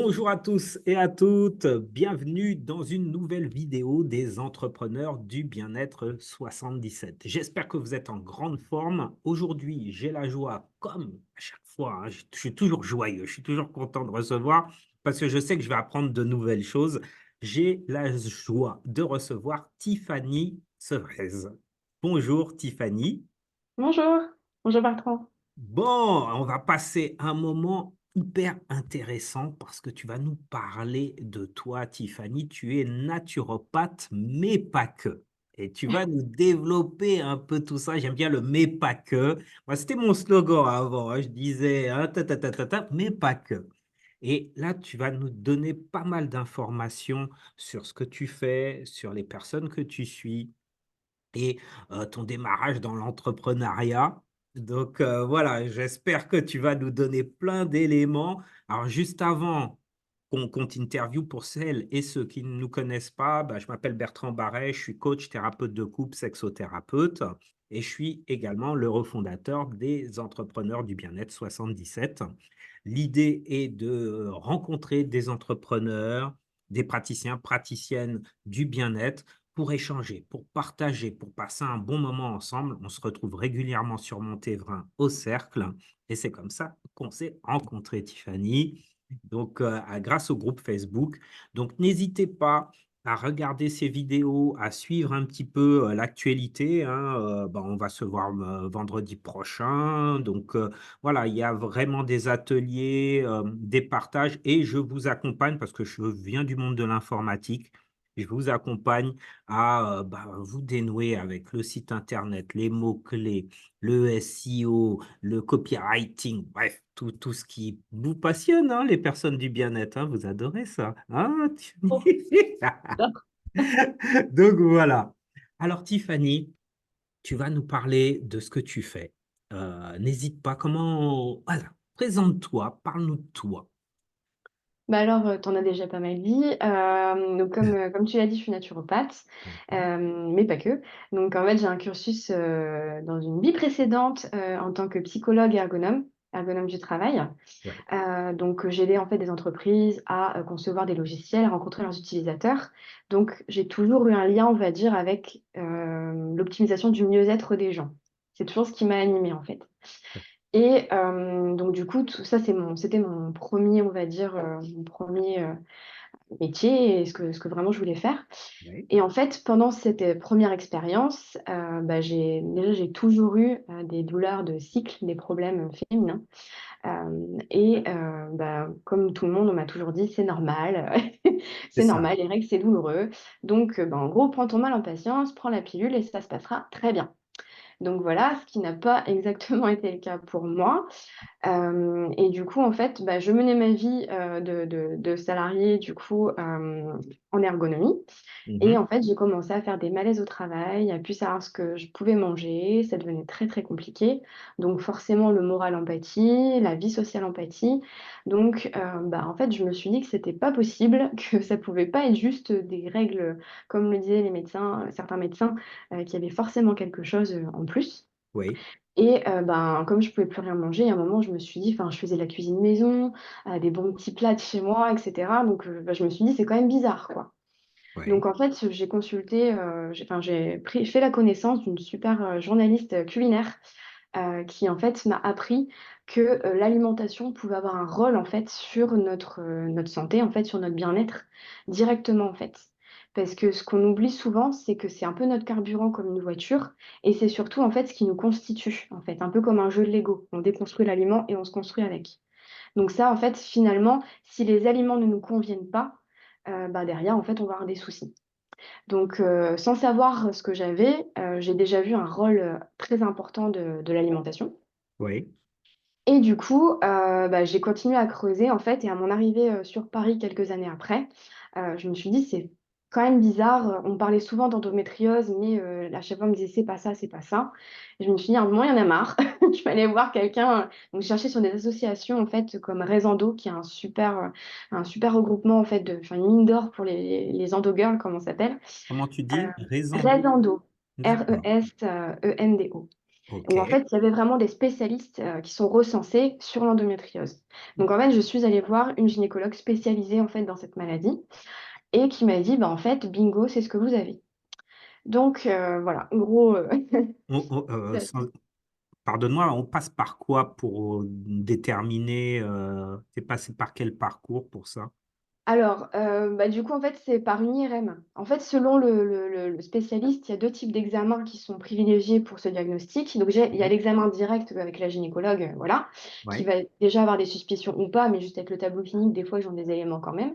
Bonjour à tous et à toutes, bienvenue dans une nouvelle vidéo des entrepreneurs du bien-être 77. J'espère que vous êtes en grande forme. Aujourd'hui, j'ai la joie, comme à chaque fois, je suis toujours joyeux, je suis toujours content de recevoir parce que je sais que je vais apprendre de nouvelles choses. J'ai la joie de recevoir Tiffany Sevrez. Bonjour Tiffany. Bonjour, bonjour Bertrand. Bon, on va passer un moment hyper intéressant parce que tu vas nous parler de toi, Tiffany. Tu es naturopathe, mais pas que. Et tu vas nous développer un peu tout ça. J'aime bien le mais pas que. Moi, c'était mon slogan avant, hein. Je disais mais pas que. Et là, tu vas nous donner pas mal d'informations sur ce que tu fais, sur les personnes que tu suis et ton démarrage dans l'entrepreneuriat. Donc voilà, j'espère que tu vas nous donner plein d'éléments. Alors juste avant qu'on t'interviewe, pour celles et ceux qui ne nous connaissent pas, bah, je m'appelle Bertrand Barret, je suis coach, thérapeute de couple, sexothérapeute et je suis également le refondateur des entrepreneurs du bien-être 77. L'idée est de rencontrer des entrepreneurs, des praticiens, praticiennes du bien-être pour échanger, pour partager, pour passer un bon moment ensemble. On se retrouve régulièrement sur Montévrain au Cercle et c'est comme ça qu'on s'est rencontrés, Tiffany. Donc, grâce au groupe Facebook. Donc, n'hésitez pas à regarder ces vidéos, à suivre un petit peu l'actualité, hein. Ben, on va se voir vendredi prochain. Donc, voilà, il y a vraiment des ateliers, des partages et je vous accompagne parce que je viens du monde de l'informatique. Je vous accompagne à bah, vous dénouer avec le site internet, les mots-clés, le SEO, le copywriting, bref, tout ce qui vous passionne, hein, les personnes du bien-être, hein, vous adorez ça. Hein, Oh, Tiffany. j'adore. Donc voilà. Alors Tiffany, tu vas nous parler de ce que tu fais. N'hésite pas, comment... Voilà, présente-toi, parle-nous de toi. Bah alors, tu en as déjà pas mal dit. Donc comme tu l'as dit, je suis naturopathe, Mhm. mais pas que. Donc en fait, j'ai un cursus dans une vie précédente en tant que psychologue et ergonome du travail. Ouais. Donc j'ai aidé en fait des entreprises à concevoir des logiciels, à rencontrer leurs utilisateurs. Donc j'ai toujours eu un lien, on va dire, avec l'optimisation du mieux-être des gens. C'est toujours ce qui m'a animée en fait. Et donc du coup, tout ça, c'était mon premier, on va dire, mon premier métier et ce que vraiment je voulais faire. Ouais. Et en fait, pendant cette première expérience, bah, j'ai toujours eu des douleurs de cycle, des problèmes féminins. Bah, comme tout le monde, on m'a toujours dit, c'est normal, C'est c'est ça. normal, les règles, c'est douloureux. Donc, bah, en gros, prends ton mal en patience, prends la pilule et ça se passera très bien. Donc voilà, ce qui n'a pas exactement été le cas pour moi. Et du coup, en fait, bah, je menais ma vie de salariée, du coup, en ergonomie. Et Mhm. en fait, j'ai commencé à faire des malaises au travail, à plus savoir ce que je pouvais manger. Ça devenait très, très compliqué. Donc, forcément, le moral empathie, la vie sociale empathie. Donc, bah, en fait, je me suis dit que c'était pas possible, que ça pouvait pas être juste des règles, comme le disaient les médecins, certains médecins, qu'il y avait forcément quelque chose en plus. Oui. Et ben, comme je pouvais plus rien manger, à un moment, je me suis dit, enfin, je faisais de la cuisine maison, des bons petits plats de chez moi, etc. Donc, bah, je me suis dit, c'est quand même bizarre, quoi. Oui. Donc, en fait, j'ai consulté, fait la connaissance d'une super journaliste culinaire qui, en fait, m'a appris que l'alimentation pouvait avoir un rôle, en fait, sur notre santé, en fait, sur notre bien-être, directement, en fait. Parce que ce qu'on oublie souvent, c'est que c'est un peu notre carburant comme une voiture, et c'est surtout, en fait, ce qui nous constitue, en fait, un peu comme un jeu de Lego. On déconstruit l'aliment et on se construit avec. Donc ça, en fait, finalement, si les aliments ne nous conviennent pas, bah, derrière, en fait, on va avoir des soucis. Donc, sans savoir ce que j'avais, j'ai déjà vu un rôle très important de l'alimentation. Oui. Et du coup, bah, j'ai continué à creuser en fait et à mon arrivée, sur Paris quelques années après, je me suis dit: «C'est quand même bizarre». On parlait souvent d'endométriose, mais à chaque fois on me disait: «C'est pas ça, c'est pas ça». Et je me suis dit: «À un moment, il y en a marre». Je vais aller voir quelqu'un, donc je cherchais sur des associations en fait comme Raisando qui est un super regroupement en fait enfin une mine d'or pour les endo girls comme on s'appelle. Comment tu Heu, dis? Raison. Resendo, D'accord. R-E-S, E-N-D-O. Ok. où en fait, il y avait vraiment des spécialistes qui sont recensés sur l'endométriose. Donc en fait, je suis allée voir une gynécologue spécialisée en fait dans cette maladie et qui m'a dit, bah, en fait, bingo, c'est ce que vous avez. Donc voilà, en gros, ça- Pardonne-moi, on passe par quoi pour déterminer, t'es passé par quel parcours pour ça? alors, bah, du coup, en fait, c'est par une IRM. En fait, selon le spécialiste, il y a 2 types d'examens qui sont privilégiés pour ce diagnostic. Donc il y a Oui. l'examen direct avec la gynécologue, voilà, qui Ouais, va déjà avoir des suspicions ou pas, mais juste avec le tableau clinique, des fois, ils ont des éléments quand même.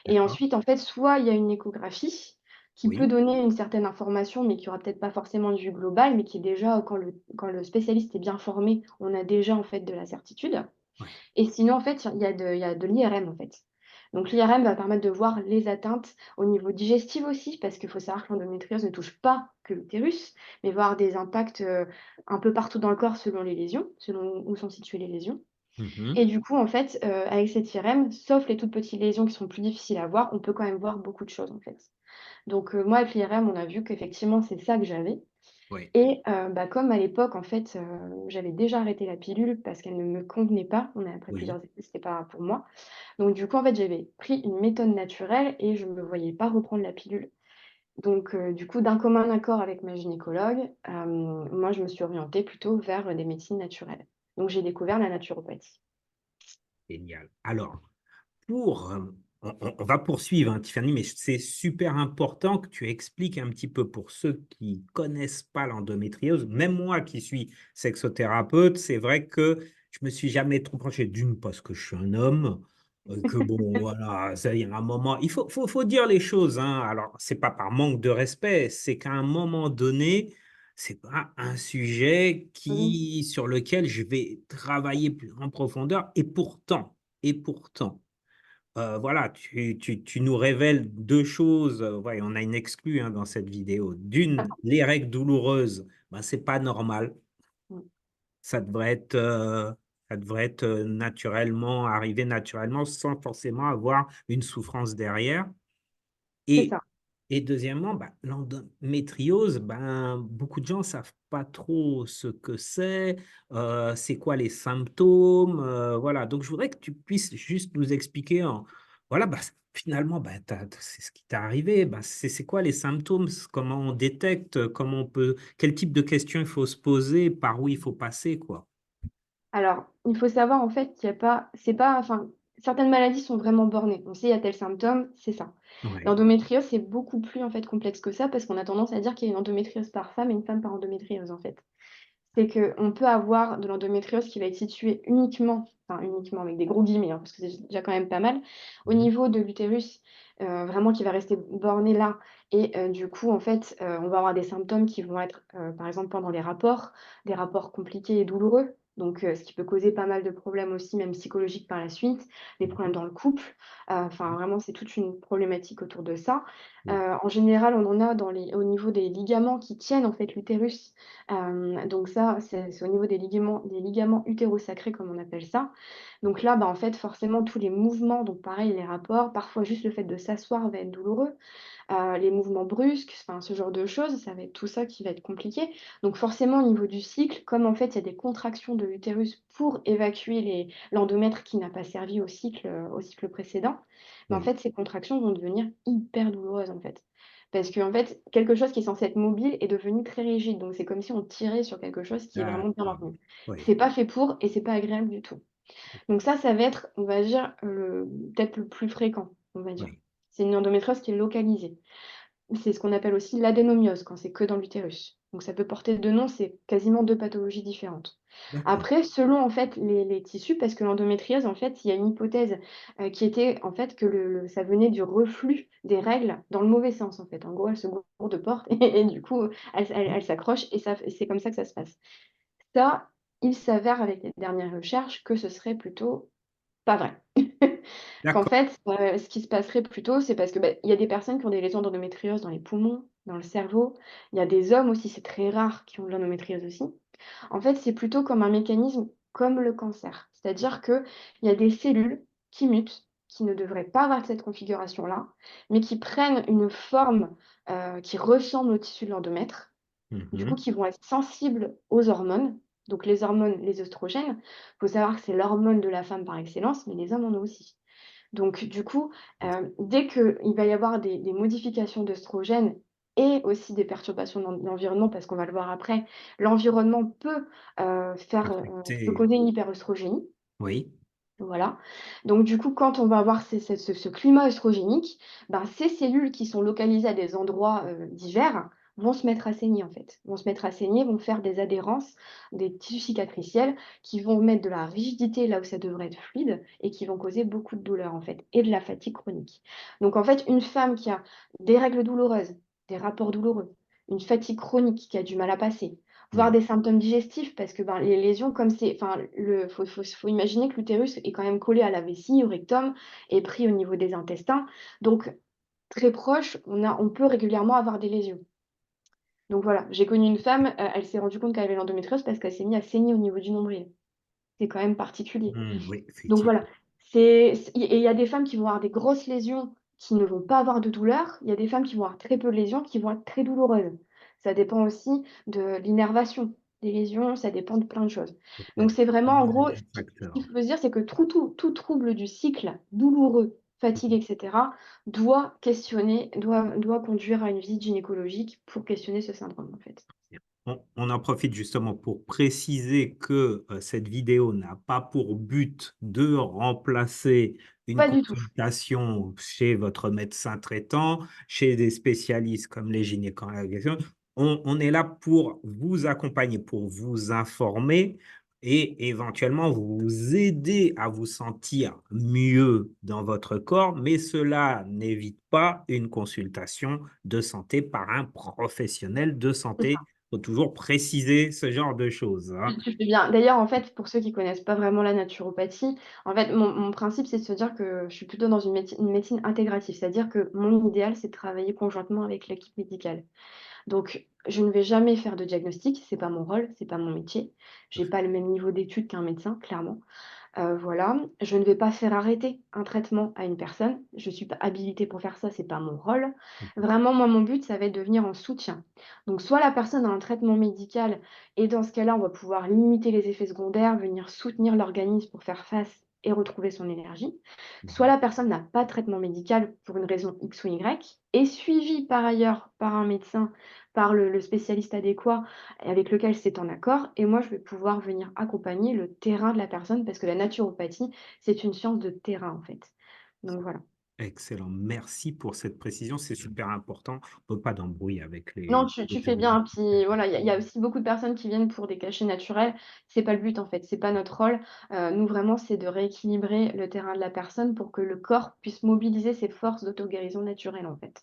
Et d'accord. ensuite, en fait, soit il y a une échographie qui peut Oui, donner une certaine information, mais qui aura peut-être pas forcément une vue globale, mais qui est déjà, quand le spécialiste est bien formé, on a déjà, en fait, de la certitude. ouais, Et sinon, en fait, il y a de l'IRM, en fait. Donc l'IRM va permettre de voir les atteintes au niveau digestif aussi, parce qu'il faut savoir que l'endométriose ne touche pas que l'utérus, mais va avoir des impacts, un peu partout dans le corps selon les lésions, selon où sont situées les lésions. Et mhm, du coup, en fait, avec cette IRM, sauf les toutes petites lésions qui sont plus difficiles à voir, on peut quand même voir beaucoup de choses, en fait. Donc moi, avec l'IRM, on a vu qu'effectivement, c'est ça que j'avais. ouais, Et bah, comme à l'époque, en fait, j'avais déjà arrêté la pilule parce qu'elle ne me convenait pas, on est après oui, plusieurs essais, c'était pas pour moi. Donc du coup, en fait, j'avais pris une méthode naturelle et je ne me voyais pas reprendre la pilule. Donc du coup, d'un commun accord avec ma gynécologue, moi, je me suis orientée plutôt vers, des médecines naturelles. Donc j'ai découvert la naturopathie. génial. Alors, on va poursuivre, hein, Tiffany, mais c'est super important que tu expliques un petit peu pour ceux qui connaissent pas l'endométriose. Même moi qui suis sexothérapeute, c'est vrai que je me suis jamais trop penché d'une parce que je suis un homme, que bon, voilà, ça, il y a un moment, faut dire les choses, hein. Alors, c'est pas par manque de respect, c'est qu'à un moment donné, c'est pas un sujet Mmh. sur lequel je vais travailler plus en profondeur, et pourtant, voilà, tu nous révèles deux choses. Ouais, on a une exclue, hein, dans cette vidéo. D'une, les règles douloureuses, ben, c'est pas normal. Mmh. Ça devrait être, naturellement, arriver naturellement sans forcément avoir une souffrance derrière. C'est Et, ça. et deuxièmement, bah, l'endométriose, ben, beaucoup de gens ne savent pas trop ce que c'est quoi les symptômes. Voilà. Donc, je voudrais que tu puisses juste nous expliquer, voilà, bah, finalement, bah, c'est ce qui t'est arrivé. Bah, c'est quoi les symptômes, comment on détecte, comment on peut, quel type de questions il faut se poser, par où il faut passer, quoi. Alors, il faut savoir en fait qu'il y a pas c'est pas enfin, certaines maladies sont vraiment bornées. On sait il y a tel symptôme, c'est ça. Ouais. L'endométriose, c'est beaucoup plus en fait complexe que ça parce qu'on a tendance à dire qu'il y a une endométriose par femme et une femme par endométriose en fait. C'est qu'on peut avoir de l'endométriose qui va être située uniquement, enfin uniquement avec des gros guillemets, hein, parce que c'est déjà quand même pas mal, au Mhm. niveau de l'utérus, vraiment qui va rester borné là et du coup, en fait, on va avoir des symptômes qui vont être, par exemple pendant les rapports, des rapports compliqués et douloureux, donc ce qui peut causer pas mal de problèmes aussi, même psychologiques par la suite, des problèmes Mhm. dans le couple, enfin vraiment c'est toute une problématique autour de ça. Oui. En général, on en a au niveau des ligaments qui tiennent en fait l'utérus, donc ça, c'est au niveau des ligaments utérosacrés comme on appelle ça. Donc là, bah, en fait, forcément, tous les mouvements, donc pareil, les rapports, parfois juste le fait de s'asseoir va être douloureux, les mouvements brusques, enfin ce genre de choses, ça va être tout ça qui va être compliqué. Donc forcément, au niveau du cycle, comme en fait, il y a des contractions de l'utérus pour évacuer l'endomètre qui n'a pas servi au cycle précédent, bah, en Oui. fait, ces contractions vont devenir hyper douloureuses, en fait. Parce qu'en fait, quelque chose qui est censé être mobile est devenu très rigide. Donc c'est comme si on tirait sur quelque chose qui est vraiment bien D'accord. maintenu. Oui. C'est pas fait pour et c'est pas agréable du tout. Donc ça va être, on va dire, peut-être le plus fréquent, on va dire. Oui. C'est une endométriose qui est localisée. C'est ce qu'on appelle aussi l'adénomiose quand c'est que dans l'utérus. Donc ça peut porter 2 noms, c'est quasiment 2 pathologies différentes. D'accord. Après, selon en fait les tissus, parce que l'endométriose, en fait, il y a une hypothèse, qui était en fait que ça venait du reflux des règles dans le mauvais sens, en fait. En gros, elles se gourdent de porte et du coup, elles s'accrochent et ça c'est comme ça que ça se passe. Ça, il s'avère avec les dernières recherches que ce serait plutôt pas vrai. Qu'en D'accord. fait, ce qui se passerait plutôt, c'est parce que, bah, il y a des personnes qui ont des lésions d'endométriose dans les poumons, dans le cerveau. Il y a des hommes aussi, c'est très rare, qui ont de l'endométriose aussi. En fait, c'est plutôt comme un mécanisme comme le cancer. C'est-à-dire qu'il y a des cellules qui mutent, qui ne devraient pas avoir cette configuration-là, mais qui prennent une forme, qui ressemble au tissu de l'endomètre du coup, Mhm. qui vont être sensibles aux hormones. Donc les hormones, les œstrogènes, il faut savoir que c'est l'hormone de la femme par excellence, mais les hommes en ont aussi. Donc du coup, dès qu'il va y avoir des modifications d'œstrogènes et aussi des perturbations dans l'environnement, parce qu'on va le voir après, l'environnement peut Affecté. causer une hyperœstrogénie. Oui. Voilà. Donc du coup, quand on va avoir ce climat œstrogénique, ben, ces cellules qui sont localisées à des endroits, divers vont se mettre à saigner, en fait. Vont se mettre à saigner, vont faire des adhérences, des tissus cicatriciels qui vont mettre de la rigidité là où ça devrait être fluide et qui vont causer beaucoup de douleur, en fait, et de la fatigue chronique. Donc en fait, une femme qui a des règles douloureuses, des rapports douloureux, une fatigue chronique qui a du mal à passer, voire Oui. des symptômes digestifs parce que, ben, les lésions comme c'est enfin, faut imaginer que l'utérus est quand même collé à la vessie, au rectum et pris au niveau des intestins. Donc très proche, on peut régulièrement avoir des lésions. Donc voilà, j'ai connu une femme, elle s'est rendue compte qu'elle avait l'endométriose parce qu'elle s'est mise à saigner au niveau du nombril. C'est quand même particulier. Oui, Donc voilà, effectivement. il y a des femmes qui vont avoir des grosses lésions qui ne vont pas avoir de douleur. Il y a des femmes qui vont avoir très peu de lésions qui vont être très douloureuses. Ça dépend aussi de l'innervation des lésions, ça dépend de plein de choses. Donc, il y a Donc c'est vraiment en gros, plusieurs ce qu'il facteurs. faut se dire, c'est que tout trouble du cycle douloureux, fatigue et cetera, doit conduire à une visite gynécologique pour questionner ce syndrome, en fait. On en profite justement pour préciser que cette vidéo n'a pas pour but de remplacer une Pas du tout. consultation chez votre médecin traitant, chez des spécialistes comme les gynécologues. On est là pour vous accompagner, pour vous informer et éventuellement vous aider à vous sentir mieux dans votre corps, mais cela n'évite pas une consultation de santé par un professionnel de C'est ça. santé. Faut toujours préciser ce genre de choses, hein. Tu fais bien. D'ailleurs, en fait, pour ceux qui connaissent pas vraiment la naturopathie, en fait, mon principe, c'est de se dire que je suis plutôt dans une médecine intégrative. C'est-à-dire que mon idéal, c'est de travailler conjointement avec l'équipe médicale. Donc, je ne vais jamais faire de diagnostic, c'est pas mon rôle, c'est pas mon métier. J'ai pas le même niveau d'études qu'un médecin, clairement. Voilà, je ne vais pas faire arrêter un traitement à une personne. Je suis pas habilitée pour faire ça, c'est pas mon rôle. Vraiment, moi, mon but, ça va être de venir en soutien. Donc, soit la personne a un traitement médical et dans ce cas-là, on va pouvoir limiter les effets secondaires, venir soutenir l'organisme pour faire face et retrouver son énergie. Soit la personne n'a pas de traitement médical pour une raison X ou Y, est suivie par ailleurs par un médecin, par le spécialiste adéquat avec lequel c'est en accord et moi, je vais pouvoir venir accompagner le terrain de la personne parce que la naturopathie, c'est une science de terrain, en fait. Donc voilà. Excellent. Merci pour cette précision, c'est super important. On ne veut pas d'embrouille avec Non, les tu fais autorités. bien, puis voilà, il y a aussi beaucoup de personnes qui viennent pour des cachets naturels. C'est pas le but, en fait, c'est pas notre rôle. Nous, vraiment, c'est de rééquilibrer le terrain de la personne pour que le corps puisse mobiliser ses forces d'auto-guérison naturelle, en fait.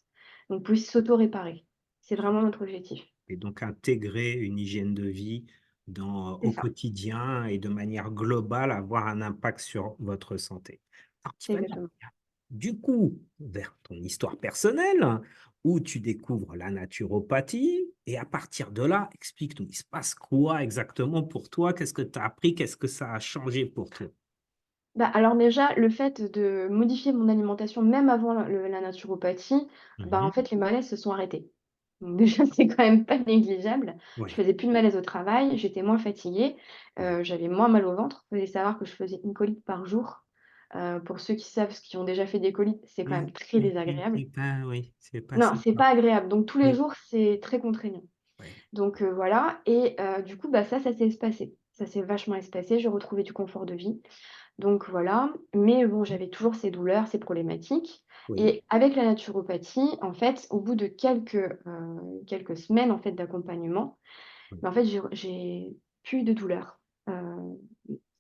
Donc puisse s'auto-réparer. C'est vraiment notre objectif. Et donc intégrer une hygiène de vie C'est au ça, quotidien et de manière globale, avoir un impact sur votre santé. Alors, c'est Tiffany, exactement. du coup, vers ton histoire personnelle, où tu découvres la naturopathie, et à partir de là, explique-nous, il se passe quoi exactement pour toi? Qu'est-ce que tu as appris? Qu'est-ce que ça a changé pour toi? Bah, alors déjà, le fait de modifier mon alimentation, même avant la naturopathie, bah, en Mhm. fait, les malaises se sont arrêtés. Donc déjà, c'est quand même pas négligeable. Je Oui, faisais plus de malaise au travail, j'étais moins fatiguée, oui. j'avais moins mal au ventre. Il fallait savoir que je faisais une colite par jour. Pour ceux qui savent, qui ont déjà fait des colites, c'est quand même très désagréable. Oui, c'est pas Non, c'est sympa. pas agréable. Donc tous les Oui, jours, c'est très contraignant. oui, Donc voilà et du coup, bah, ça s'est espacé. Ça s'est vachement espacé, j'ai retrouvé du confort de vie. Donc voilà, mais bon, j'avais toujours ces douleurs, ces problématiques oui, et avec la naturopathie, en fait, au bout de quelques semaines, en fait, d'accompagnement, oui. bah, en fait, j'ai plus de douleurs. Heu,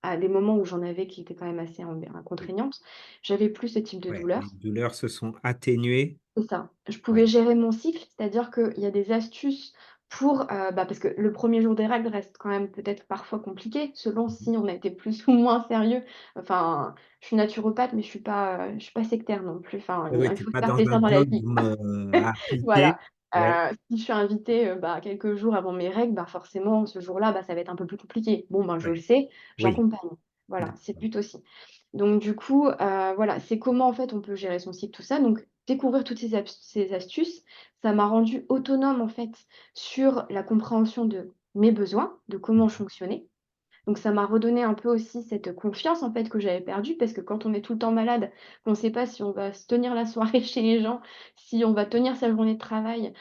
à des moments où j'en avais qui étaient quand même assez Oui. contraignantes, j'avais plus ce type de Ouais, les douleurs. douleurs se sont atténuées. C'est ça. Je Ouais. pouvais gérer mon cycle, c'est-à-dire qu'il y a des astuces pour, bah, parce que le premier jour des règles reste quand même peut-être parfois compliqué, selon si Mhm. on a été plus ou moins sérieux. Enfin, je suis naturopathe, mais je suis pas sectaire non plus. Enfin, Oui, il tu es faut pas se faire dans un plaisir dans la vie. dogme à Voilà. appliquer. Ouais, Si je suis invitée, bah, quelques jours avant mes règles, bah, forcément ce jour-là, bah, ça va être un peu plus compliqué. Bon, ben, je le ouais, sais, oui, j'accompagne. Voilà, c'est le d'accord. but aussi. Donc du coup, voilà, c'est comment en fait on peut gérer son cycle, tout ça. Donc découvrir toutes ces astuces, ça m'a rendue autonome, en fait, sur la compréhension de mes besoins, de comment je fonctionnais. Donc ça m'a redonné un peu aussi cette confiance, en fait, que j'avais perdue parce que quand on est tout le temps malade, qu'on ne sait pas si on va se tenir la soirée chez les gens, si on va tenir sa journée de travail,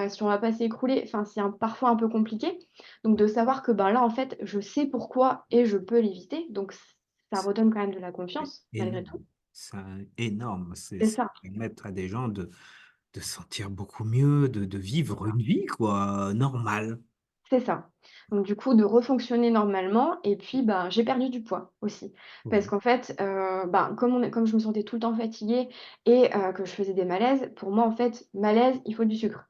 si on va pas s'écrouler, enfin, c'est parfois un peu compliqué. Donc de savoir que, ben, là, en fait, je sais pourquoi et je peux l'éviter, donc ça redonne quand même de la C'est confiance malgré tout. énorme. C'est énorme. C'est Ça ça. permettre à des gens de se sentir beaucoup mieux, de vivre une vie, quoi, normale. C'est ça. Donc du coup, de refonctionner normalement et puis, bah, j'ai perdu du poids aussi. Parce Oui. qu'en fait, ben, comme je me sentais tout le temps fatiguée et que je faisais des malaises, pour moi, en fait, malaise, il faut du sucre.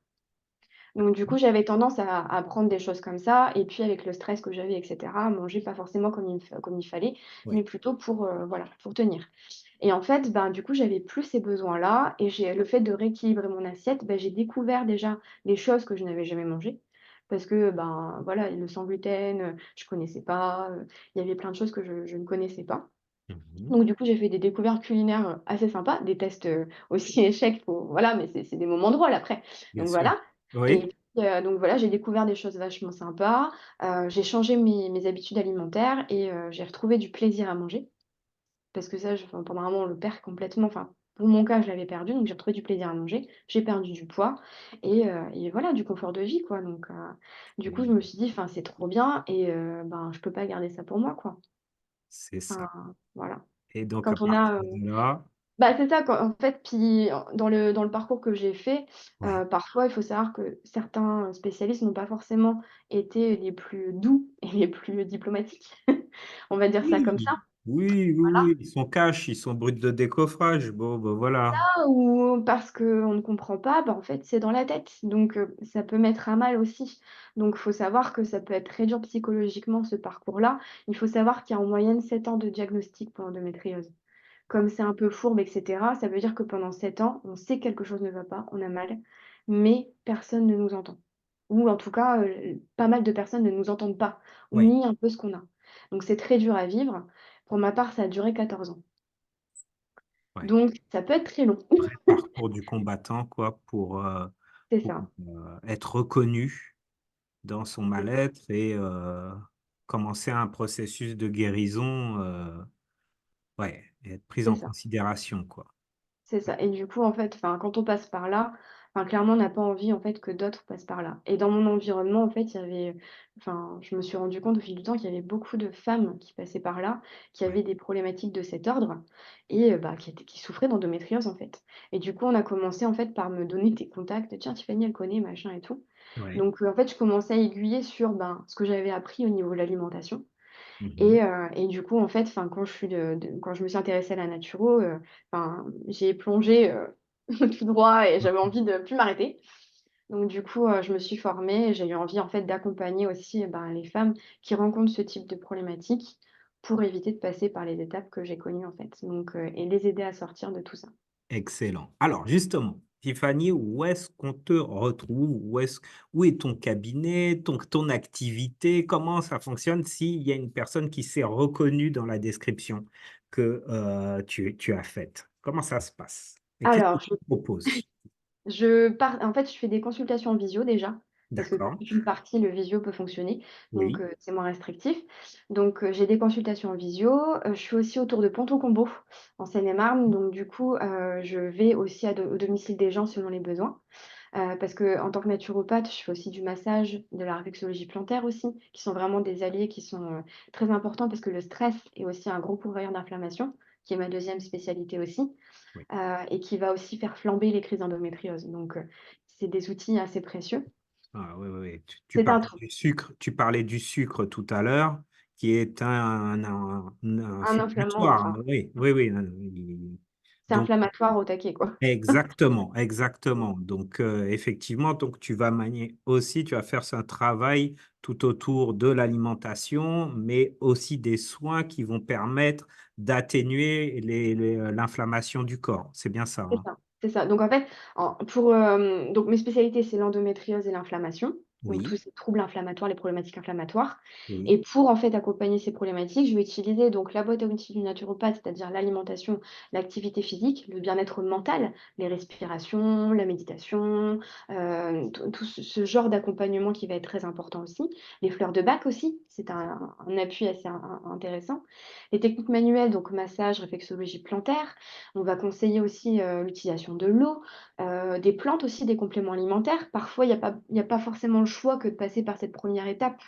Donc du coup, j'avais tendance à prendre des choses comme ça et puis avec le stress que j'avais et cetera, manger pas forcément comme il fallait, Oui. mais plutôt pour, voilà, pour tenir. Et en fait, ben, du coup, j'avais plus ces besoins-là et j'ai le fait de rééquilibrer mon assiette, ben, j'ai découvert déjà des choses que je n'avais jamais mangées parce que, ben, voilà, le sans gluten, je connaissais pas, il y avait plein de choses que je ne connaissais pas. Mhm. Donc du coup, j'ai fait des découvertes culinaires, assez sympas, des tests, aussi échecs pour voilà, mais c'est des moments drôles après. Bien Donc sûr. voilà et Oui. puis, donc voilà, j'ai découvert des choses vachement sympas, j'ai changé mes habitudes alimentaires et j'ai retrouvé du plaisir à manger. Parce que ça, enfin, pendant un moment, on le perd complètement. Enfin, pour mon cas, je l'avais perdu, donc j'ai retrouvé du plaisir à manger. J'ai perdu du poids et voilà, du confort de vie, quoi. Donc, du coup, je me suis dit: «Enfin, c'est trop bien et ben, je peux pas garder ça pour moi, quoi». C'est ça. Enfin, voilà. Et donc, à Quand on a, partir de là, bah, c'est ça, quand en fait, puis dans le parcours que j'ai fait, ouais. parfois, il faut savoir que certains spécialistes n'ont pas forcément été les plus doux et les plus diplomatiques. On va dire ça comme ça. Oui, oui, oui, Voilà. oui, ils sont cash, ils sont bruts de décoffrage. Bon, ben voilà. Ou parce qu'on ne comprend pas, bah, en fait, c'est dans la tête, donc ça peut mettre à mal aussi. Donc faut savoir que ça peut être très dur psychologiquement ce parcours-là. Il faut savoir qu'il y a en moyenne 7 ans de diagnostic pour l'endométriose. Comme c'est un peu fourbe et cetera, ça veut dire que pendant 7 ans, on sait que quelque chose ne va pas, on a mal, mais personne ne nous entend. Ou en tout cas, pas mal de personnes ne nous entendent pas, ou Oui, nient un peu ce qu'on a. Donc c'est très dur à vivre. Pour ma part, ça a duré 14 ans. ouais. Donc ça peut être très long. Vrai parcours du combattant, quoi, C'est pour, ça. être reconnu dans son C'est ça, mal-être et commencer un processus de guérison, ouais, et être pris c'est en ça, considération, quoi. c'est ça et du coup, en fait, enfin, quand on passe par là, enfin, clairement, on n'a pas envie, en fait, que d'autres passent par là et dans mon environnement, en fait, il y avait enfin, je me suis rendu compte au fil du temps qu'il y avait beaucoup de femmes qui passaient par là, qui Ouais, avaient des problématiques de cet ordre et bah, qui souffraient d'endométriose, en fait et du coup, on a commencé, en fait, par me donner des contacts: «Tiens, Tiffany, elle connaît, machin et tout». ouais. Donc en fait, je commençais à aiguiller sur, ben, ce que j'avais appris au niveau de l'alimentation. Mmh. Et du coup, en fait, enfin, quand je me suis intéressée à la naturo, enfin, j'ai plongé, tout droit et j'avais envie de plus m'arrêter. Donc du coup, je me suis formée et j'ai eu envie, en fait, d'accompagner aussi, ben, les femmes qui rencontrent ce type de problématique pour éviter de passer par les étapes que j'ai connues, en fait, donc et les aider à sortir de tout ça. Excellent. Alors justement, Tiffany, où est-ce qu'on te retrouve? Où est ton cabinet, ton activité? Comment ça fonctionne s'il y a une personne qui s'est reconnue dans la description que, tu as faite? Comment ça se passe? Et qu'est-ce que Alors, tu proposes? En fait, je fais des consultations en visio déjà, parce que D'accord, toute une partie, le visio peut fonctionner, donc oui, c'est moins restrictif. Donc j'ai des consultations en visio, je suis aussi autour de Ponto-Combo, en Seine-et-Marne, donc du coup, je vais aussi au domicile des gens selon les besoins. Parce qu'en tant que naturopathe, je fais aussi du massage, de la réflexologie plantaire aussi, qui sont vraiment des alliés qui sont, très importants parce que le stress est aussi un gros pourvoyeur d'inflammation, qui est ma deuxième spécialité aussi. oui. Et qui va aussi faire flamber les crises d'endométriose. Donc, c'est des outils assez précieux. Ah oui, oui, oui. C'est un tout, Tu parlais du sucre tout à l'heure, qui est un un inflammant, inflammatoire, hein. enfin, Oui, oui, oui, c'est donc inflammatoire au taquet, quoi. exactement, Mmh, exactement. Donc, effectivement, donc tu vas manier aussi, tu vas faire un travail tout autour de l'alimentation, mais aussi des soins qui vont permettre d'atténuer l'inflammation du corps. C'est bien ça, c'est hein? ça, c'est ça. Donc en fait, donc mes spécialités, c'est l'endométriose et l'inflammation. donc tous Oui, ces troubles inflammatoires, les problématiques inflammatoires. oui. Et pour en fait accompagner ces problématiques, je vais utiliser donc la boîte à outils du naturopathe, c'est-à-dire l'alimentation, l'activité physique, le bien-être mental, les respirations, la méditation, tout ce genre d'accompagnement qui va être très important aussi. Les fleurs de bac aussi, c'est un appui assez intéressant. Les techniques manuelles, donc massage, réflexologie plantaire. On va conseiller aussi l'utilisation de l'eau, des plantes aussi, des compléments alimentaires. Parfois, il y a pas forcément le choix que de passer par cette première étape,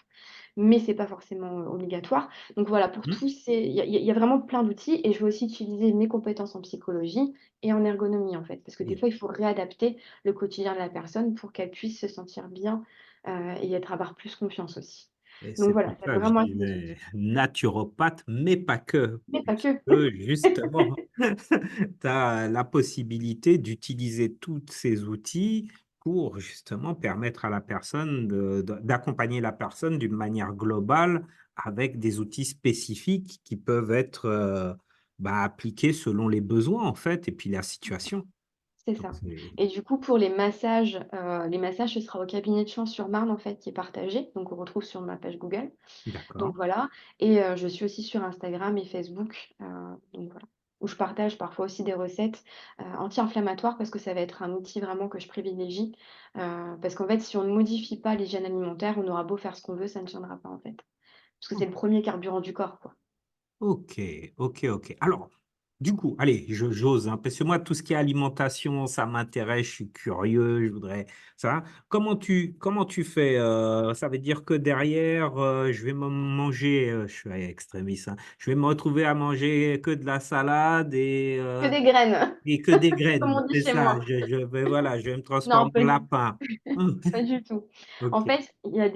mais c'est pas forcément obligatoire. Donc voilà, pour Mmh. tous ces, il y a vraiment plein d'outils et je vais aussi utiliser mes compétences en psychologie et en ergonomie en fait, parce que des Bien. fois, il faut réadapter le quotidien de la personne pour qu'elle puisse se sentir bien et avoir plus confiance aussi. Et Donc c'est pour voilà, ça va ça que je vraiment être des disais outils. naturopathe, mais pas que, Mais pas que. puisque justement, tu as la possibilité d'utiliser tous ces outils pour justement permettre à la personne d'accompagner la personne d'une manière globale avec des outils spécifiques qui peuvent être, bah, appliqués selon les besoins en fait et puis la situation. C'est Donc ça. c'est Et du coup, pour les massages, ce sera au cabinet de Champs-sur-Marne, en fait, qui est partagé. Donc, on retrouve sur ma page Google. Donc d'accord. voilà. Et je suis aussi sur Instagram et Facebook, donc voilà, où je partage parfois aussi des recettes, anti-inflammatoires parce que ça va être un outil vraiment que je privilégie. Parce qu'en fait, si on ne modifie pas l'hygiène alimentaire, on aura beau faire ce qu'on veut, ça ne tiendra pas, en fait. Parce que c'est le premier carburant du corps, quoi. OK, OK, OK. Alors, du coup, allez, j'ose, hein, parce que moi, tout ce qui est alimentation, ça m'intéresse, je suis curieux, je voudrais ça. Comment tu fais? Ça veut dire que derrière, je vais me manger, je suis extrémiste, hein, je vais me retrouver à manger que de la salade Que des graines, et que des comme graines, on dit c'est chez ça, moi. je vais me Non, transformer pas en du lapin. Pas du tout. En OK, fait, il y a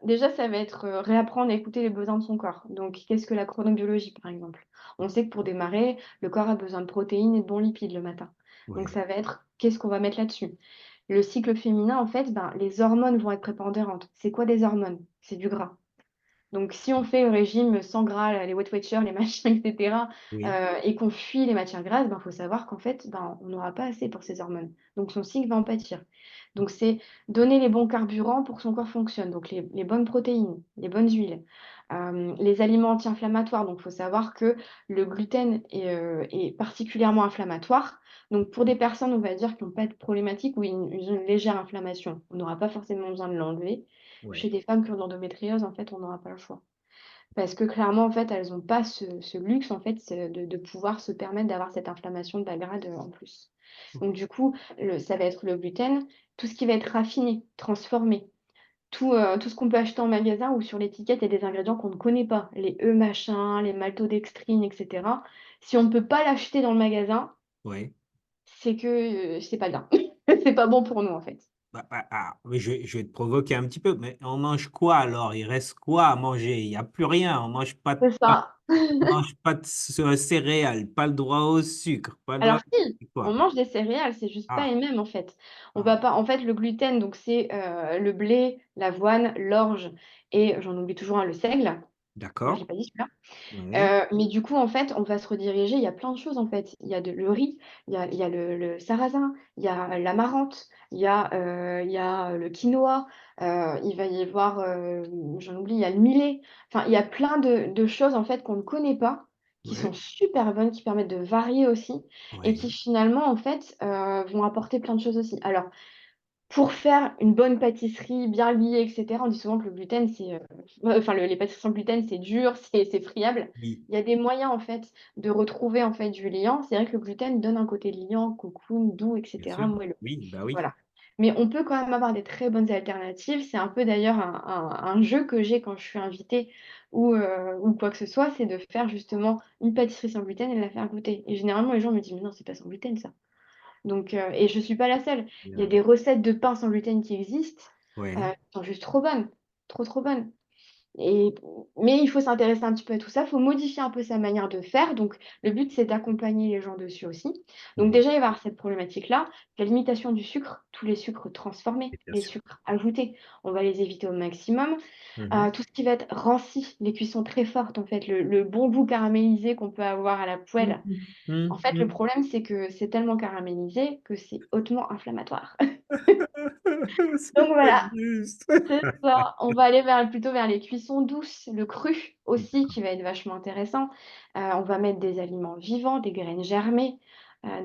déjà, ça va être, réapprendre à écouter les besoins de son corps. Donc, qu'est-ce que la chronobiologie, par exemple? On sait que pour démarrer, le corps a besoin de protéines et de bons lipides le matin. Donc ouais, ça va être qu'est-ce qu'on va mettre là-dessus? Le cycle féminin, en fait, ben, les hormones vont être prépondérantes. C'est quoi des hormones? C'est du gras. Donc si on fait le régime sans gras, là, les Weight Watchers, les machins et cetera, oui, et qu'on fuit les matières grasses, ben, faut savoir qu'en fait, ben, on n'aura pas assez pour ces hormones. Donc son cycle va en pâtir. Donc c'est donner les bons carburants pour que son corps fonctionne, donc les bonnes protéines, les bonnes huiles, les aliments anti-inflammatoires. Donc il faut savoir que le gluten est particulièrement inflammatoire. Donc pour des personnes, on va dire, qui n'ont pas de problématique ou ils ont une légère inflammation, on n'aura pas forcément besoin de l'enlever. Chez ouais. des femmes qui ont de l'endométriose, en fait, on n'aura pas le choix. Parce que clairement, en fait, elles ont pas ce luxe, en fait, de pouvoir se permettre d'avoir cette inflammation de bas grade, en plus. Donc du coup, ça va être le gluten, tout ce qui va être raffiné, transformé, tout ce qu'on peut acheter en magasin ou sur l'étiquette, il y a des ingrédients qu'on ne connaît pas, les E machin, les maltodextrine et cetera. Si on ne peut pas l'acheter dans le magasin, Ouais. c'est que, c'est pas bien. C'est pas bon pour nous, en fait. Oui, je vais te provoquer un petit peu, mais on mange quoi alors? Il reste quoi à manger? Il y a plus rien, C'est ça. on mange pas de céréales, pas le droit au sucre, pas le droit Alors si, c'est on quoi? mange des céréales, c'est juste pas Ah, les mêmes en fait. On va ah, pas en fait, le gluten, donc c'est, le blé, l'avoine, l'orge et j'en oublie toujours un, le seigle. Je d'accord, l'ai pas dit celui-là. oui, Mais du coup, en fait, on va se rediriger, il y a plein de choses, en fait. Le riz, il y a le sarrasin, il y a l'amarante, il y a le quinoa, il va y avoir, j'en oublie, il y a le millet. Enfin, il y a plein de choses, en fait, qu'on ne connaît pas, qui sont oui, super bonnes, qui permettent de varier aussi et qui oui, finalement, en fait, vont apporter plein de choses aussi. Alors, pour faire une bonne pâtisserie bien liée et cetera, on dit souvent que le gluten, c'est, ouais, enfin les pâtisseries sans gluten, c'est dur, c'est friable. oui, Il y a des moyens en fait de retrouver en fait du liant. C'est vrai que le gluten donne un côté liant, cocoon, doux et bien cetera, sûr, moelleux. oui, bah oui, Voilà. Mais on peut quand même avoir des très bonnes alternatives. C'est un peu d'ailleurs un jeu que j'ai quand je suis invitée ou quoi que ce soit, c'est de faire justement une pâtisserie sans gluten et de la faire goûter. Et généralement les gens me disent: «Mais non, c'est pas sans gluten ça». Donc et je suis pas la seule. Il y a bien, des recettes de pain sans gluten qui existent, ouais, qui sont juste trop bonnes, trop, trop bonnes et mais il faut s'intéresser un petit peu à tout ça, il faut modifier un peu sa manière de faire, donc le but, c'est d'accompagner les gens dessus aussi. Donc oui, déjà, il va y avoir cette problématique-là, la limitation du sucre, tous les sucres transformés, Et bien les sûr. sucres ajoutés. On va les éviter au maximum. Mhm. Tout ce qui va être ranci, les cuissons très fortes, en fait, le bon goût caramélisé qu'on peut avoir à la poêle. Mhm. En fait, le Mhm. problème, c'est que c'est tellement caramélisé que c'est hautement inflammatoire. Donc C'est pas voilà, juste. c'est ça. On va aller plutôt vers les cuissons douces, le cru aussi D'accord. qui va être vachement intéressant. On va mettre des aliments vivants, des graines germées,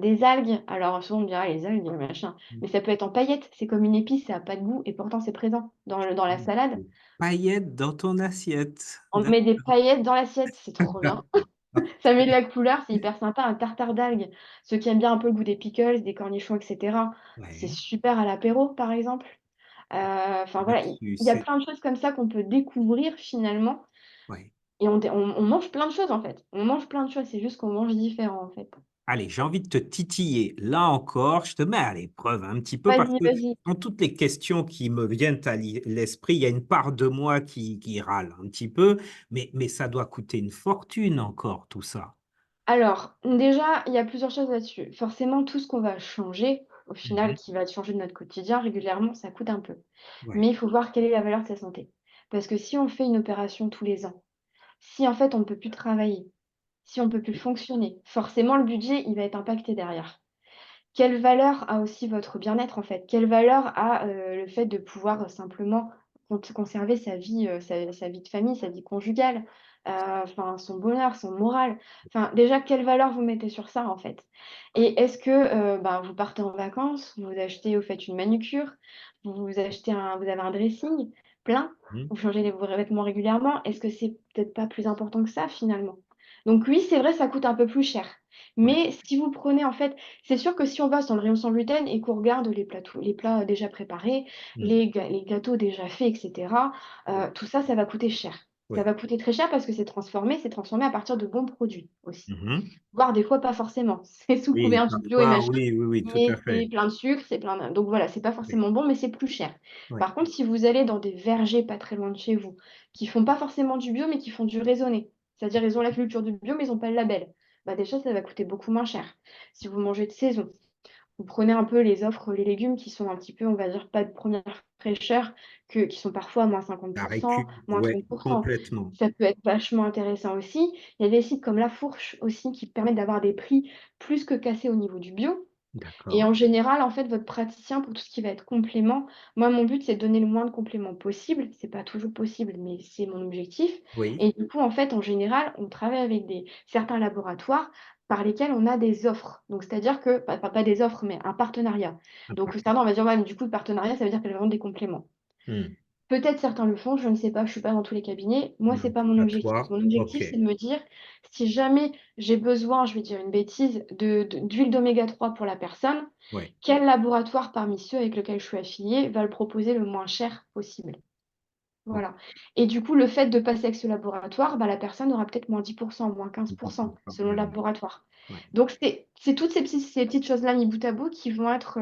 des algues. Alors souvent on me dira: «Les algues, machin», mais ça peut être en paillettes. C'est comme une épice, ça a pas de goût et pourtant c'est présent dans la salade. Des paillettes dans ton assiette. On met des paillettes dans l'assiette, c'est trop bien. Ça met de la couleur, c'est hyper sympa. Un tartare d'algues, ceux qui aiment bien un peu le goût des pickles, des cornichons et cetera, c'est Ouais. super à l'apéro, par exemple. Enfin voilà, il y a C'est plein de choses comme ça qu'on peut découvrir finalement ouais. et on mange plein de choses, en fait. On mange plein de choses, c'est juste qu'on mange différent, en fait. Allez, j'ai envie de te titiller. Là encore, je te mets à l'épreuve un petit peu parce Vas-y, que vas-y. dans toutes les questions qui me viennent à l'esprit, il y a une part de moi qui râle un petit peu, mais ça doit coûter une fortune encore, tout ça. Alors, déjà, il y a plusieurs choses là-dessus. Forcément, tout ce qu'on va changer, au final, Mhm. qui va changer de notre quotidien régulièrement, ça coûte un peu. Ouais. Mais il faut voir quelle est la valeur de sa santé. Parce que si on fait une opération tous les ans, si en fait on ne peut plus travailler, si on ne peut plus fonctionner, forcément le budget, il va être impacté derrière. Quelle valeur a aussi votre bien-être, en fait? Quelle valeur a, le fait de pouvoir, simplement conserver sa vie de famille, sa vie conjugale, enfin son bonheur, son moral? Enfin, déjà, quelle valeur vous mettez sur ça, en fait? Et est-ce que, ben, vous partez en vacances, vous faites une manucure, vous avez un dressing plein, Mhm. vous changez vos vêtements régulièrement. Est-ce que c'est peut-être pas plus important que ça, finalement? Donc oui, c'est vrai, ça coûte un peu plus cher. Ouais. Mais si vous prenez, en fait, c'est sûr que si on va dans le rayon sans gluten et qu'on regarde les plats déjà préparés, Mhm. les gâteaux déjà faits et cetera, Ouais. tout ça, ça va coûter cher. Ça Ouais. va coûter très cher parce que c'est transformé à partir de bons produits aussi. Mhm. Voire des fois pas forcément. C'est sous Oui, couvert du bio et parfois, machin, oui, oui, oui, tout à mais fait. c'est plein de sucre, c'est plein de donc voilà, c'est pas Oui. forcément bon, mais c'est plus cher. Ouais. Par contre, si vous allez dans des vergers pas très loin de chez vous, qui font pas forcément du bio, mais qui font du raisonné, c'est-à-dire ils ont la culture du bio, mais ils ont pas le label, bah déjà ça va coûter beaucoup moins cher. Si vous mangez de saison, vous prenez un peu les offres, les légumes qui sont un petit peu, on va dire, pas de première fraîcheur, qui sont parfois à moins La 50%, récup, moins ouais, 30%. complètement. Ça peut être vachement intéressant aussi. Il y a des sites comme La Fourche aussi qui permettent d'avoir des prix plus que cassés au niveau du bio. Et D'accord. en général, en fait, votre praticien, pour tout ce qui va être complément, moi, mon but, c'est de donner le moins de compléments possible. C'est pas toujours possible, mais c'est mon objectif. Oui. Et du coup, en fait, en général, on travaille avec certains laboratoires par lesquels on a des offres. Donc, c'est-à-dire que, pas des offres, mais un partenariat. Un Donc, partenaire. certains, on va dire, ouais, mais du coup, le partenariat, ça veut dire qu'elles vendent des compléments. Mhm. Peut-être certains le font, je ne sais pas, je suis pas dans tous les cabinets. Moi, c'est Non, pas mon à objectif. toi. Mon Ok. objectif, c'est de me dire, si jamais j'ai besoin, je vais dire une bêtise, d'huile d'oméga 3 pour la personne, Ouais. quel laboratoire parmi ceux avec lesquels je suis affiliée va le proposer le moins cher possible? Ok. Voilà. Et du coup, le fait de passer avec ce laboratoire, bah, la personne aura peut-être moins 10%, moins 15%, selon le laboratoire. Ouais. Donc c'est toutes ces petites choses-là mis bout à bout qui vont être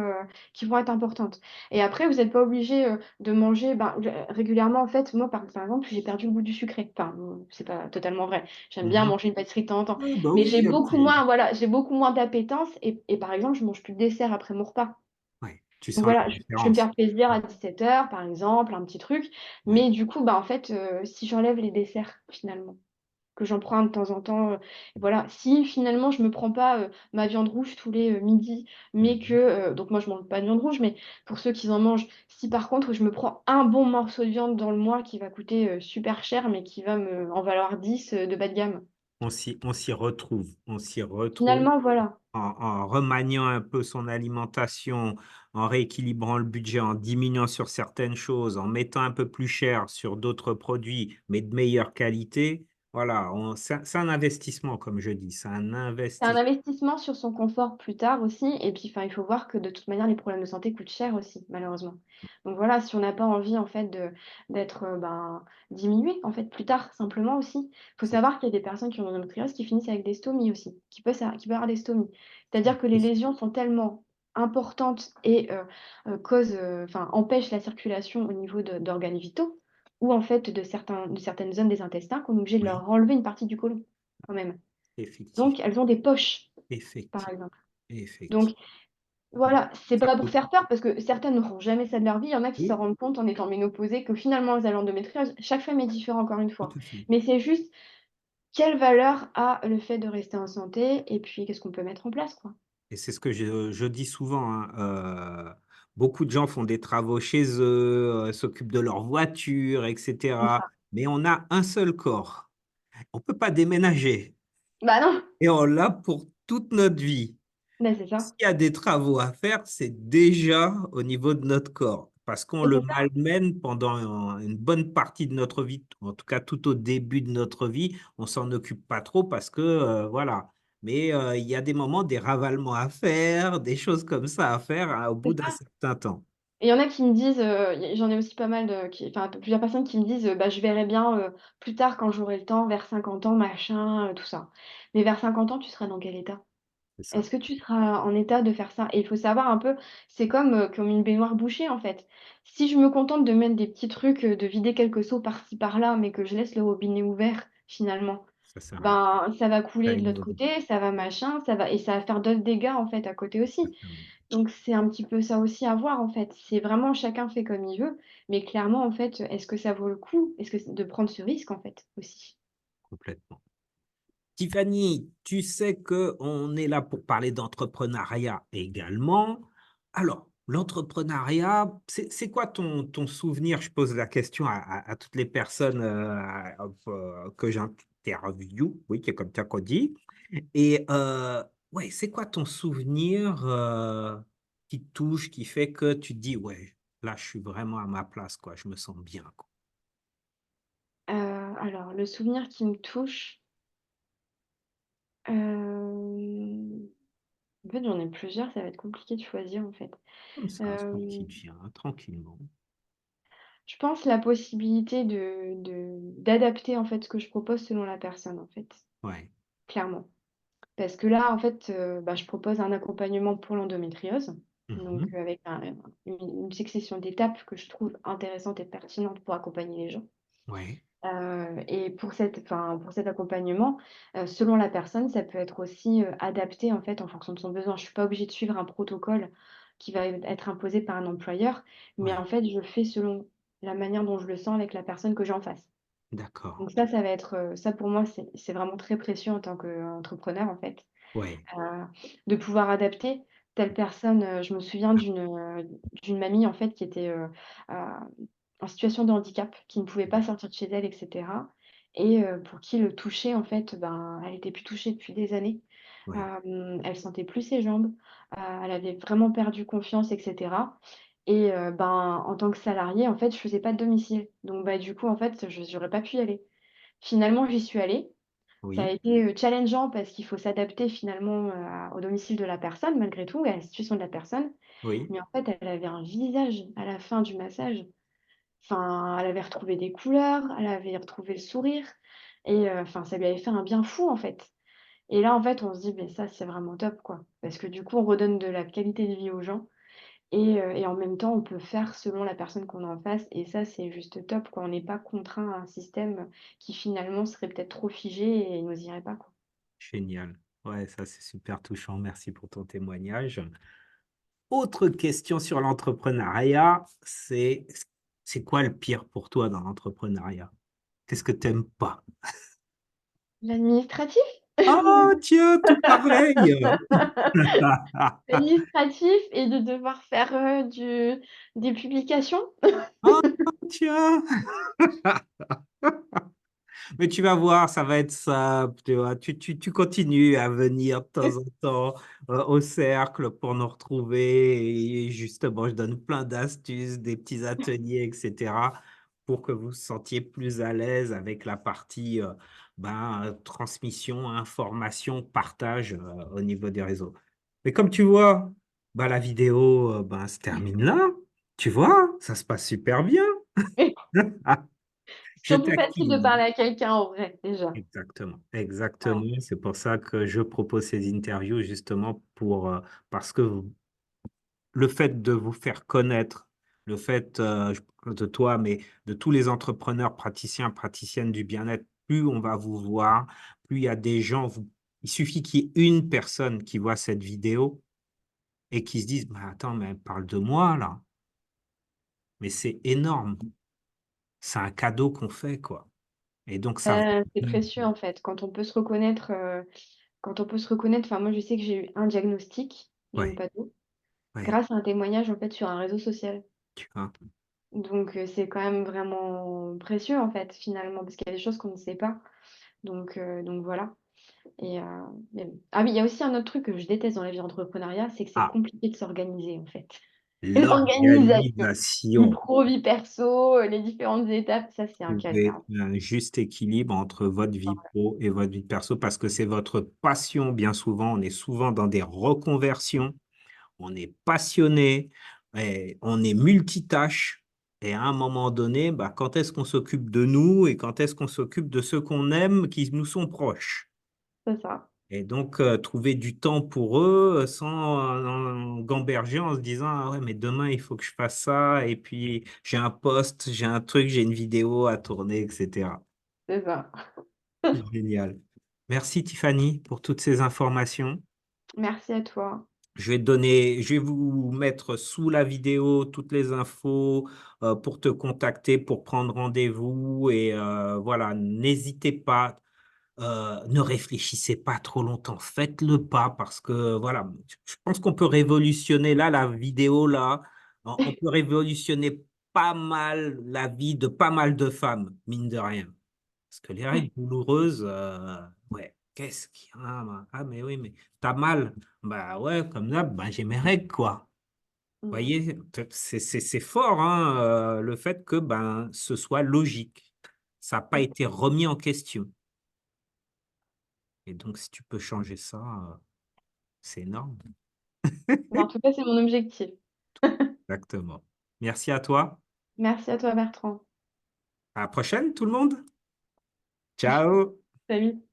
importantes. Et après, vous êtes pas obligé, de manger, ben, régulièrement, en fait, moi, par exemple, j'ai perdu le goût du sucré. Enfin, c'est pas totalement vrai. J'aime bien Mhm. manger une pâtisserie de temps en temps, Ah, bah mais oui, j'ai un beaucoup petit. moins, voilà, j'ai beaucoup moins d'appétence et par exemple, je mange plus de dessert après mon repas. Ouais. Tu Donc sens la voilà, je vais me différence. faire plaisir à 17 heures, par exemple, un petit truc. Ouais. Mais du coup, bah, en fait, si j'enlève les desserts finalement, que j'en prends de temps en temps, voilà. Si finalement je me prends pas, ma viande rouge tous les, midis, mais Mhm. que, donc moi je mange pas de viande rouge, mais pour ceux qui en mangent, si par contre je me prends un bon morceau de viande dans le mois qui va coûter, super cher, mais qui va me en valoir 10, de bas de gamme. On s'y retrouve. On s'y retrouve. Finalement, voilà. En remaniant un peu son alimentation, en rééquilibrant le budget, en diminuant sur certaines choses, en mettant un peu plus cher sur d'autres produits, mais de meilleure qualité, voilà, c'est un investissement, comme je dis, c'est un C'est un investissement. investissement sur son confort plus tard aussi et puis, enfin, il faut voir que de toute manière, les problèmes de santé coûtent cher aussi, malheureusement. Donc voilà, si on n'a pas envie, en fait, d'être, ben, diminué, en fait, plus tard, simplement aussi. Il faut savoir qu'il y a des personnes qui ont une endométriose qui finissent avec des stomies aussi, qui peuvent avoir des stomies. C'est-à-dire que les lésions sont tellement importantes et causent, enfin, empêchent la circulation au niveau d'organes vitaux ou, en fait, de certaines zones des intestins qu'on est obligé de Oui, leur enlever une partie du côlon, quand même. effectivement, Donc elles ont des poches, par effectivement, exemple. Donc effectivement. Voilà, c'est Ça pas pour peut- faire peur parce que certaines n'auront jamais ça de leur vie. Il y en a qui se Oui, rendent compte en étant ménopausées que finalement elles avaient l'endométriose. Chaque femme est différente encore une tout fois. à fait. Mais c'est juste quelle valeur a le fait de rester en santé et puis qu'est-ce qu'on peut mettre en place, quoi. Et c'est ce que je dis souvent, hein, beaucoup de gens font des travaux chez eux, s'occupent de leur voiture, et C'est cetera. ça. Mais on a un seul corps. On peut pas déménager Bah non, et on l'a pour toute notre vie. bah c'est ça. S'il y a des travaux à faire, c'est déjà au niveau de notre corps, parce qu'on Et le c'est ça. malmène pendant une bonne partie de notre vie, en tout cas tout au début de notre vie, on s'en occupe pas trop parce que voilà. Mais il y a des moments, des ravalements à faire, des choses comme ça à faire hein, au bout C'est d'un ça. certain temps. Et il y en a qui me disent, j'en ai aussi pas mal plusieurs personnes qui me disent, «Bah, je verrai bien, plus tard quand j'aurai le temps, vers 50 ans, machin, tout ça». Mais vers 50 ans, tu seras dans quel état? C'est ça. Est-ce que tu seras en état de faire ça? Et il faut savoir un peu, c'est comme une baignoire bouchée, en fait. Si je me contente de mettre des petits trucs, de vider quelques seaux par-ci par-là, mais que je laisse le robinet ouvert, finalement, Ça sert à rien. ben, ça va Ça couler de l'autre innove. côté, ça va machin, ça va faire d'autres dégâts, en fait, à côté aussi. Exactement. Donc c'est un petit peu ça aussi à voir, en fait. C'est vraiment chacun fait comme il veut, mais clairement, en fait, est-ce que ça vaut le coup? Est-ce que c de prendre ce risque, en fait, aussi? Complètement. Tiffany, tu sais qu'on est là pour parler d'entrepreneuriat également. Alors, l'entrepreneuriat, c'est quoi ton souvenir? Je pose la question à toutes les personnes que j'interviewe, oui, qui est comme ça qu'on dit. Et ouais, c'est quoi ton souvenir qui te touche, qui fait que tu te dis, ouais, là, je suis vraiment à ma place, quoi, je me sens bien, quoi. Alors le souvenir qui me touche, hem en fait, j'en ai plusieurs, ça va être compliqué de choisir, en fait. Comme ça, ce qui Hem, te vient, tranquillement. je pense la possibilité d'adapter, en fait, ce que je propose selon la personne, en fait, Ouais. clairement. Parce que là, en fait, bah, je propose un accompagnement pour l'endométriose, donc Mhm. avec une succession d'étapes que je trouve intéressantes et pertinentes pour accompagner les gens. Ouais. Et pour cet accompagnement, selon la personne, ça peut être aussi, adapté, en fait, en fonction de son besoin. Je suis pas obligée de suivre un protocole qui va être imposé par un employeur, mais en Ouais. fait, je fais selon la manière dont je le sens avec la personne que j'ai en face. D'accord. Donc ça va être, ça pour moi, c'est vraiment très précieux en tant qu'entrepreneur, en fait, Ouais. heu, de pouvoir adapter. Telle personne, je me souviens d'une mamie, en fait, qui était, en situation de handicap, qui ne pouvait pas sortir de chez elle et cetera et pour qui le toucher, en fait, ben, elle était plus touchée depuis des années. Ouais. Elle sentait plus ses jambes, elle avait vraiment perdu confiance et cetera et ben, en tant que salariée, en fait, je faisais pas de domicile. Donc bah, du coup, en fait, j'aurais pas pu y aller. Finalement, j'y suis allée. Ça a Oui. été, challengeant parce qu'il faut s'adapter finalement, au domicile de la personne malgré tout et à la situation de la personne. Oui. Mais en fait, elle avait un visage à la fin du massage. Enfin, elle avait retrouvé des couleurs, elle avait retrouvé le sourire et enfin, ça lui avait fait un bien fou, en fait. Et là, en fait, on se dit: «Beh, ça, c'est vraiment top, quoi». Parce que du coup, on redonne de la qualité de vie aux gens et en même temps, on peut faire selon la personne qu'on a en face et ça, c'est juste top, quoi. On n'est pas contraint à un système qui finalement serait peut-être trop figé et nous irait pas, quoi. Génial. Ouais, ça, c'est super touchant. Merci pour ton témoignage. Autre question sur l'entrepreneuriat, c'est quoi le pire pour toi dans l'entrepreneuriat? Qu'est-ce que tu aimes pas? L'administratif? Ah, tiens, tout pareil. L'administratif et de devoir faire, des publications. Ah, tiens. Mais tu vas voir, ça va être simple, tu vois. Tu continues à venir de temps en temps au cercle pour nous retrouver. Et justement, je donne plein d'astuces, des petits ateliers, etc., pour que vous vous sentiez plus à l'aise avec la partie transmission, information, partage au niveau des réseaux. Mais comme tu vois, bah, la vidéo se termine là. Tu vois, ça se passe super bien. C'est Je toujours plus facile de taquine. parler à quelqu'un en vrai, déjà. Exactement, Ouais. exactement. C'est pour ça que je propose ces interviews justement parce que le fait de vous faire connaître, le fait, je parle de toi, mais de tous les entrepreneurs, praticiens, praticiennes du bien-être, plus on va vous voir, plus il y a des gens, il suffit qu'il y ait une personne qui voit cette vidéo et qui se disent, mais attends, mais elle parle de moi là. Mais c'est énorme. C'est un cadeau qu'on fait, quoi. Et donc, ça. C'est précieux en fait, quand on peut se reconnaître, enfin moi je sais que j'ai eu un diagnostic, donc Ouais, pas 2, ouais, grâce à un témoignage en fait sur un réseau social. tu vois. Donc c'est quand même vraiment précieux en fait finalement, parce qu'il y a des choses qu'on ne sait pas. Donc voilà. Et mais bon. Ah oui, il y a aussi un autre truc que je déteste dans la vie d'entrepreneuriat, c'est que c'est Ah, compliqué de s'organiser en fait. L'organisation, vie l'organisation. pro, vie perso, les différentes étapes, ça c'est un calvaire. Trouver un juste équilibre entre votre vie pro et votre vie perso parce que c'est votre passion. Bien souvent, on est souvent dans des reconversions, on est passionné, et on est multitâche. Et à un moment donné, bah, quand est-ce qu'on s'occupe de nous et quand est-ce qu'on s'occupe de ceux qu'on aime qui nous sont proches? C'est ça, Et donc, trouver du temps pour eux sans gamberger en se disant, ah ouais, mais demain, il faut que je fasse ça. Et puis, j'ai un post, j'ai un truc, j'ai une vidéo à tourner, etc. c'est ça. Génial. Merci Tiffany pour toutes ces informations. Merci à toi. Je vais vous mettre sous la vidéo toutes les infos pour te contacter, pour prendre rendez-vous. Et voilà, n'hésitez pas, ne réfléchissez pas trop longtemps, faites le pas parce que voilà, je pense qu'on peut révolutionner là, la vidéo là, on peut révolutionner pas mal la vie de pas mal de femmes, mine de rien. Parce que les règles douloureuses, ouais, qu'est-ce qu'il y a? Ah, mais oui, mais t'as mal. Bah ouais, comme d'hab, bah, j'ai mes règles, quoi. Vous Mmh. voyez, c'est fort, hein, le fait que ben, ce soit logique. Ça n'a pas Mmh. été remis en question. Et donc, si tu peux changer ça, c'est énorme. Bah, en tout cas, c'est mon objectif. Exactement. Merci à toi. Merci à toi Bertrand. À la prochaine, tout le monde. Ciao. Salut.